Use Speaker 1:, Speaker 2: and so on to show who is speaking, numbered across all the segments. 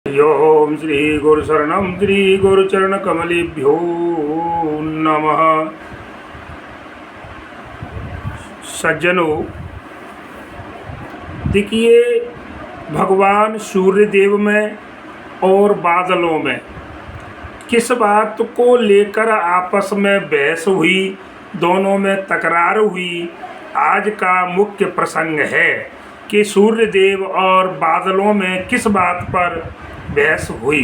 Speaker 1: ओम श्री गुरुशरणं श्री गुरुचरणकमलेभ्यो नमः। सज्जनों, देखिए, भगवान सूर्य देव में और बादलों में किस बात को लेकर आपस में बहस हुई, दोनों में तकरार हुई, आज का मुख्य प्रसंग है कि सूर्य देव और बादलों में किस बात पर बहस हुई।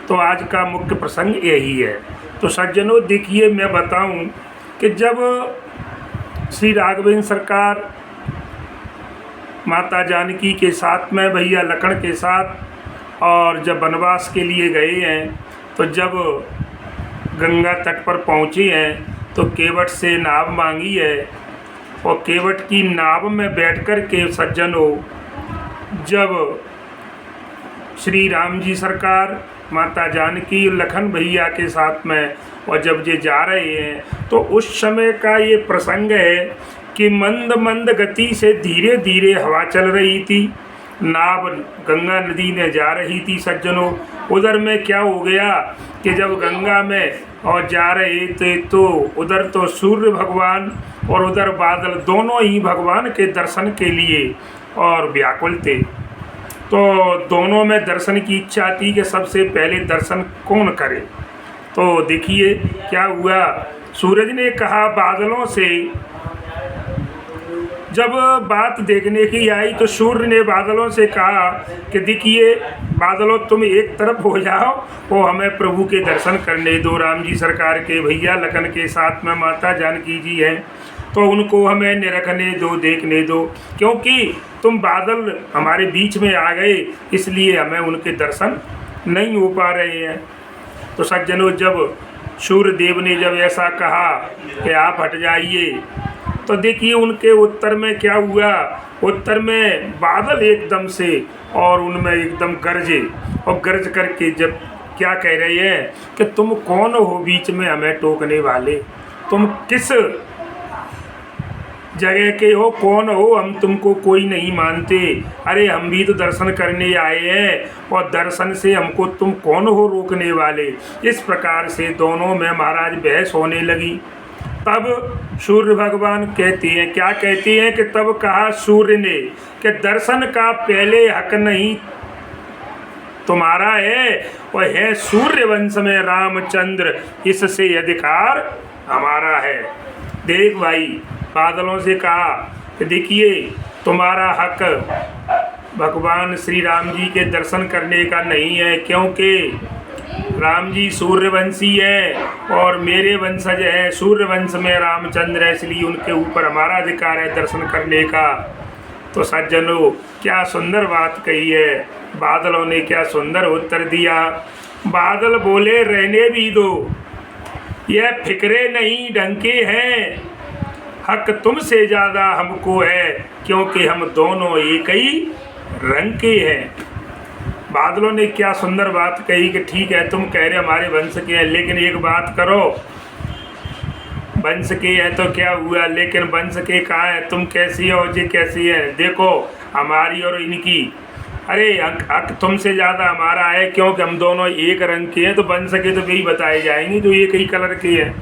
Speaker 1: तो आज का मुख्य प्रसंग यही है। तो सज्जनों, देखिए, मैं बताऊं कि जब श्री राघवेंद्र सरकार माता जानकी के साथ में भैया लक्ष्मण के साथ और जब वनवास के लिए गए हैं, तो जब गंगा तट पर पहुँचे हैं तो केवट से नाव मांगी है और केवट की नाव में बैठकर के सज्जनों, जब श्री राम जी सरकार माता जानकी लखन भैया के साथ में और जब ये जा रहे हैं, तो उस समय का ये प्रसंग है कि मंद मंद गति से धीरे धीरे हवा चल रही थी, नाव गंगा नदी में जा रही थी। सज्जनों, उधर में क्या हो गया कि जब गंगा में और जा रहे थे तो उधर तो सूर्य भगवान और उधर बादल दोनों ही भगवान के दर्शन के लिए और व्याकुल थे। तो दोनों में दर्शन की इच्छा थी कि सबसे पहले दर्शन कौन करे। तो देखिए क्या हुआ, सूरज ने कहा बादलों से, जब बात देखने की आई तो सूर्य ने बादलों से कहा कि देखिए बादलों, तुम एक तरफ हो जाओ वो हमें प्रभु के दर्शन करने दो। राम जी सरकार के भैया लखन के साथ में माता जानकी जी हैं, तो उनको हमें निरखने दो, देखने दो, क्योंकि तुम बादल हमारे बीच में आ गए, इसलिए हमें उनके दर्शन नहीं हो पा रहे हैं। तो सज्जनों, जब सूर्य देव ने जब ऐसा कहा कि आप हट जाइए, तो देखिए उनके उत्तर में क्या हुआ। उत्तर में बादल एकदम से और उनमें एकदम गरजे और गरज करके जब क्या कह रहे हैं कि तुम कौन हो बीच में हमें टोकने वाले, तुम किस जगह के हो, कौन हो, हम तुमको कोई नहीं मानते। अरे हम भी तो दर्शन करने आए हैं और दर्शन से हमको तुम कौन हो रोकने वाले। इस प्रकार से दोनों में महाराज बहस होने लगी। तब सूर्य भगवान कहते हैं, क्या कहते हैं कि तब कहा सूर्य ने कि दर्शन का पहले हक नहीं तुम्हारा है, और है सूर्य वंश में रामचंद्र, इससे अधिकार हमारा है। देख भाई, बादलों से कहा कि देखिए तुम्हारा हक भगवान श्री राम जी के दर्शन करने का नहीं है, क्योंकि राम जी सूर्यवंशी है और मेरे वंशज है, सूर्य वंश में रामचंद्र है, इसलिए उनके ऊपर हमारा अधिकार है दर्शन करने का। तो सज्जनों, क्या सुंदर बात कही है, बादलों ने क्या सुंदर उत्तर दिया। बादल बोले रहने भी दो, यह फिक्रे नहीं ढंके हैं, हक तुमसे ज़्यादा हमको है, क्योंकि हम दोनों एक ही रंग के हैं। बादलों ने क्या सुंदर बात कही कि ठीक है, तुम कह रहे हमारे वंश के हैं, लेकिन एक बात करो, वंश के हैं तो क्या हुआ, लेकिन वंश के कहाँ हैं, तुम कैसी है और ये कैसी है, देखो हमारी और इनकी, अरे हक तुमसे ज़्यादा हमारा है, क्योंकि हम दोनों एक रंग के हैं। तो वंश के तो यही बताए जाएंगे जो एक ही कलर के हैं,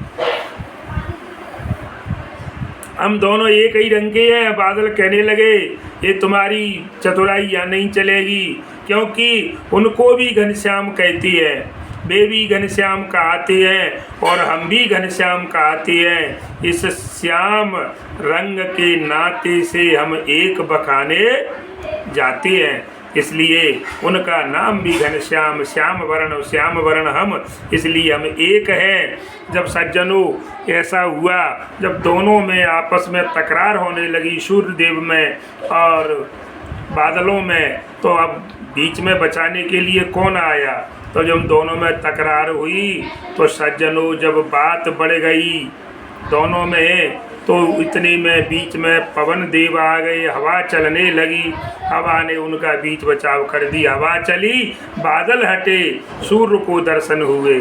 Speaker 1: हम दोनों एक ही रंग के हैं। बादल कहने लगे ये तुम्हारी चतुराई यहाँ नहीं चलेगी, क्योंकि उनको भी घनश्याम कहती है, वे भी घनश्याम कहते हैं और हम भी घनश्याम कहते हैं। इस श्याम रंग के नाते से हम एक बखाने जाते हैं, इसलिए उनका नाम भी घनश्याम, श्याम वर्ण हम, इसलिए हम एक हैं। जब सज्जनों ऐसा हुआ, जब दोनों में आपस में तकरार होने लगी, सूर्य देव में और बादलों में, तो अब बीच में बचाने के लिए कौन आया। तो जब दोनों में तकरार हुई तो सज्जनों, जब बात बढ़ गई दोनों में, तो इतने में बीच में पवन देव आ गए, हवा चलने लगी, हवा ने उनका बीच बचाव कर दी, हवा चली, बादल हटे, सूर्य को दर्शन हुए।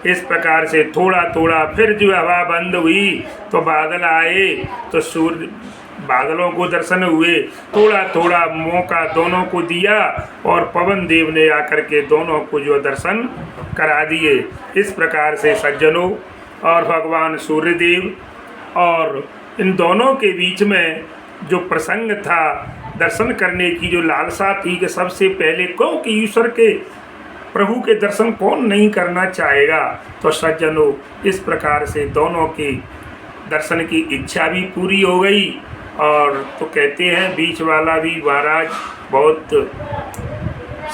Speaker 1: इस प्रकार से थोड़ा थोड़ा फिर जो हवा बंद हुई तो बादल आए, तो सूर्य बादलों को दर्शन हुए, थोड़ा थोड़ा मौका दोनों को दिया और पवन देव ने आकर के दोनों को जो दर्शन करा दिए। इस प्रकार से सज्जनों और भगवान सूर्यदेव और इन दोनों के बीच में जो प्रसंग था, दर्शन करने की जो लालसा थी कि सबसे पहले क्योंकि ईश्वर के प्रभु के दर्शन कौन नहीं करना चाहेगा। तो सज्जनों इस प्रकार से दोनों की दर्शन की इच्छा भी पूरी हो गई। और तो कहते हैं बीच वाला भी महाराज बहुत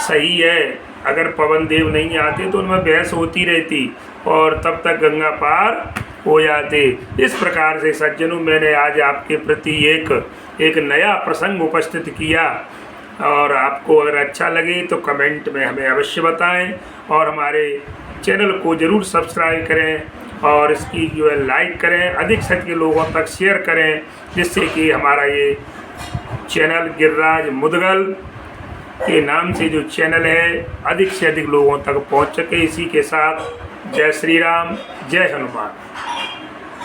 Speaker 1: सही है, अगर पवन देव नहीं आते तो उनमें बहस होती रहती और तब तक गंगा पार हो जाते। इस प्रकार से सज्जनों मैंने आज आपके प्रति एक नया प्रसंग उपस्थित किया और आपको अगर अच्छा लगे तो कमेंट में हमें अवश्य बताएं और हमारे चैनल को ज़रूर सब्सक्राइब करें और इसकी जो है लाइक करें, अधिक से अधिक लोगों तक शेयर करें, जिससे कि हमारा ये चैनल गिरिराज मुदगल के नाम से जो चैनल है अधिक से अधिक लोगों तक पहुंच सके। इसी के साथ जय श्री राम, जय हनुमान।